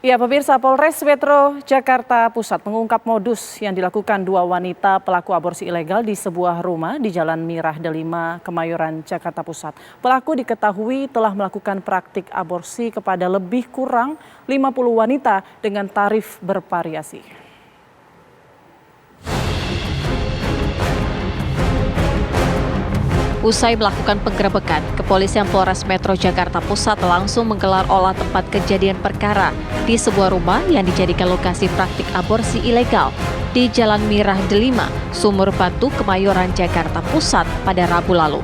Ya, pemirsa, Polres Metro Jakarta Pusat mengungkap modus yang dilakukan dua wanita pelaku aborsi ilegal di sebuah rumah di Jalan Mirah Delima, Kemayoran, Jakarta Pusat. Pelaku diketahui telah melakukan praktik aborsi kepada lebih kurang 50 wanita dengan tarif bervariasi. Usai melakukan penggerebekan, Kepolisian Polres Metro Jakarta Pusat langsung menggelar olah tempat kejadian perkara di sebuah rumah yang dijadikan lokasi praktik aborsi ilegal di Jalan Mirah Delima, Sumur Batu, Kemayoran, Jakarta Pusat pada Rabu lalu.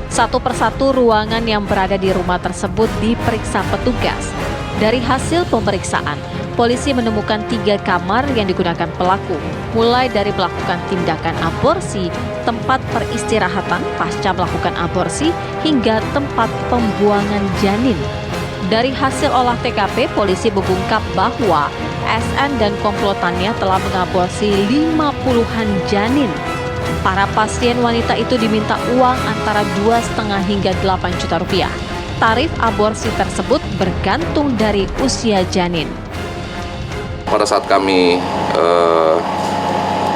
Satu persatu ruangan yang berada di rumah tersebut diperiksa petugas. Dari hasil pemeriksaan, polisi menemukan 3 kamar yang digunakan pelaku, mulai dari melakukan tindakan aborsi, tempat peristirahatan pasca melakukan aborsi, hingga tempat pembuangan janin. Dari hasil olah TKP, polisi mengungkap bahwa SN dan komplotannya telah mengaborsi 50-an janin. Para pasien wanita itu diminta uang antara 2,5 hingga 8 juta rupiah. Tarif aborsi tersebut bergantung dari usia janin. Pada saat kami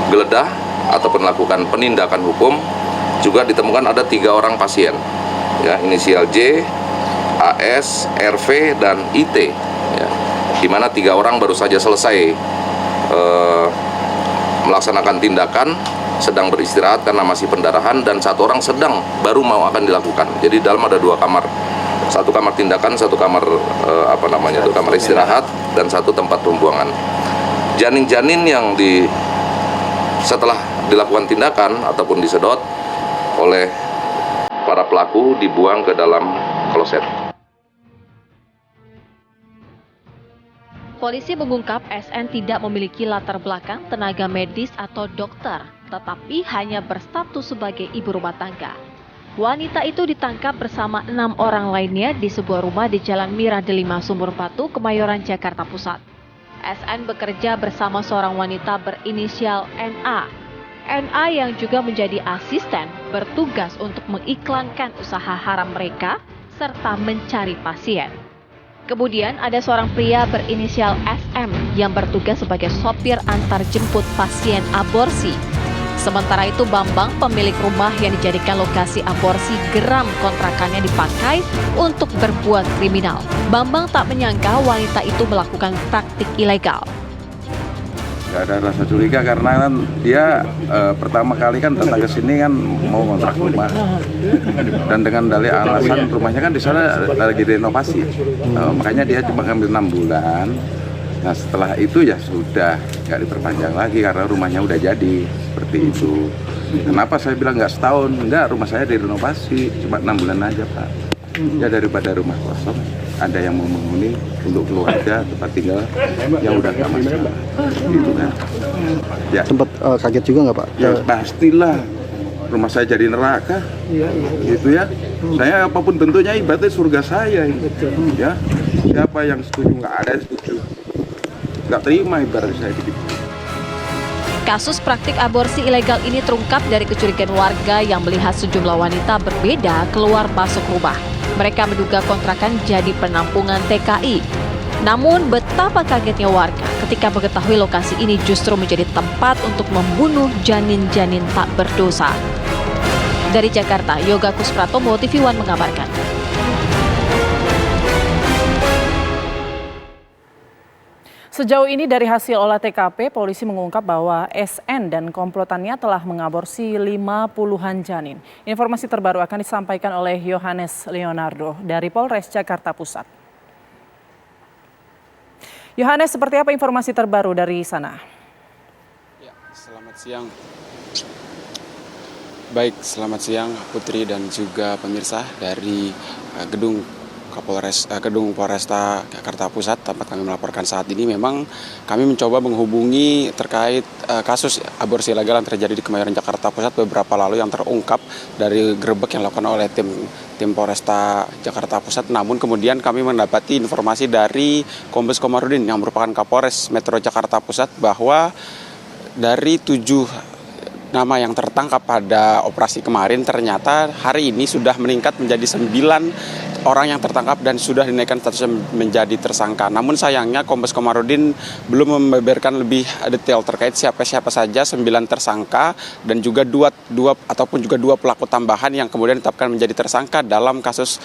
geledah ataupun melakukan penindakan hukum, juga ditemukan ada 3 orang pasien, ya, inisial J, AS, RV, dan IT, ya, di mana 3 orang baru saja selesai melaksanakan tindakan, sedang beristirahat karena masih pendarahan, dan 1 orang sedang baru mau akan dilakukan. Jadi dalam ada 2 kamar, 1 kamar tindakan, 1 kamar kamar istirahat, dan 1 tempat pembuangan. Janin-janin yang setelah dilakukan tindakan ataupun disedot oleh para pelaku dibuang ke dalam kloset. Polisi mengungkap SN tidak memiliki latar belakang tenaga medis atau dokter, tetapi hanya berstatus sebagai ibu rumah tangga. Wanita itu ditangkap bersama 6 orang lainnya di sebuah rumah di Jalan Mirah Delima, Sumur Batu, Kemayoran, Jakarta Pusat. SN bekerja bersama seorang wanita berinisial NA. NA yang juga menjadi asisten bertugas untuk mengiklankan usaha haram mereka serta mencari pasien. Kemudian ada seorang pria berinisial SM yang bertugas sebagai sopir antar jemput pasien aborsi. Sementara itu Bambang, pemilik rumah yang dijadikan lokasi aborsi, geram kontrakannya dipakai untuk berbuat kriminal. Bambang tak menyangka wanita itu melakukan praktik ilegal. Gak ada rasa curiga karena kan dia pertama kali kan datang ke sini kan mau kontrak rumah, dan dengan dalih alasan rumahnya kan di sana lagi renovasi, makanya dia cuma ngambil 6 bulan. Nah setelah itu ya sudah nggak diperpanjang lagi karena rumahnya udah jadi seperti itu. Kenapa saya bilang nggak setahun? Enggak, rumah saya direnovasi cuma 6 bulan aja Pak. Ya daripada rumah kosong, ada yang mau menghuni untuk keluarga tempat tinggal yang udah nggak masalah. Gitu kan. Ya. Sempat kaget juga nggak Pak? Ya pastilah, rumah saya jadi neraka. Gitu ya. Saya apapun bentuknya ibaratnya surga saya. Ya. Siapa yang setuju? Nggak ada yang setuju. Nggak terima ibarat saya begitu. Kasus praktik aborsi ilegal ini terungkap dari kecurigaan warga yang melihat sejumlah wanita berbeda keluar masuk rumah. Mereka menduga kontrakan jadi penampungan TKI. Namun betapa kagetnya warga ketika mengetahui lokasi ini justru menjadi tempat untuk membunuh janin-janin tak berdosa. Dari Jakarta, Yoga Kuspratomo, TV One mengabarkan. Sejauh ini dari hasil olah TKP, polisi mengungkap bahwa SN dan komplotannya telah mengaborsi 50-an janin. Informasi terbaru akan disampaikan oleh Yohanes Leonardo dari Polres Jakarta Pusat. Yohanes, seperti apa informasi terbaru dari sana? Ya, selamat siang. Baik, selamat siang Putri dan juga pemirsa dari gedung Polresta Jakarta Pusat, tempat kami melaporkan saat ini. Memang kami mencoba menghubungi terkait kasus aborsi ilegal yang terjadi di Kemayoran, Jakarta Pusat beberapa lalu yang terungkap dari gerebek yang dilakukan oleh tim Polresta Jakarta Pusat. Namun kemudian kami mendapati informasi dari Kombes Komarudin yang merupakan Kapolres Metro Jakarta Pusat bahwa dari 7 nama yang tertangkap pada operasi kemarin ternyata hari ini sudah meningkat menjadi 9 orang yang tertangkap dan sudah dinaikkan statusnya menjadi tersangka. Namun sayangnya Kombes Komarudin belum membeberkan lebih detail terkait siapa-siapa saja 9 tersangka dan juga dua pelaku tambahan yang kemudian ditetapkan menjadi tersangka dalam kasus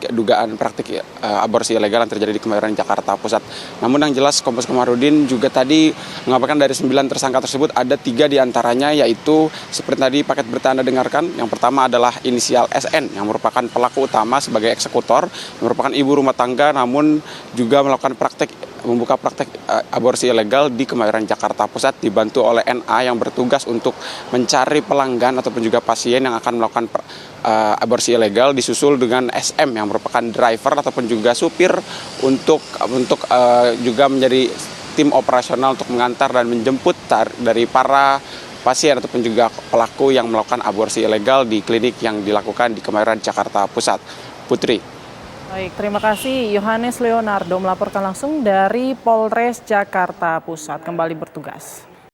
dugaan praktik aborsi ilegal yang terjadi di Kemayoran Jakarta Pusat. Namun yang jelas Kombes Komarudin juga tadi mengabarkan dari 9 tersangka tersebut ada 3 diantaranya, yaitu seperti tadi paket berita Anda dengarkan. Yang pertama adalah inisial SN yang merupakan pelaku utama sebagai eksekutor, merupakan ibu rumah tangga namun juga melakukan membuka praktek aborsi ilegal di Kemayoran Jakarta Pusat, dibantu oleh NA yang bertugas untuk mencari pelanggan ataupun juga pasien yang akan melakukan aborsi ilegal, disusul dengan SM yang merupakan driver ataupun juga supir untuk juga menjadi tim operasional untuk mengantar dan menjemput dari para pasien ataupun juga pelaku yang melakukan aborsi ilegal di klinik yang dilakukan di Kemayoran Jakarta Pusat. Putri. Baik, terima kasih Yohanes Leonardo melaporkan langsung dari Polres Jakarta Pusat, kembali bertugas.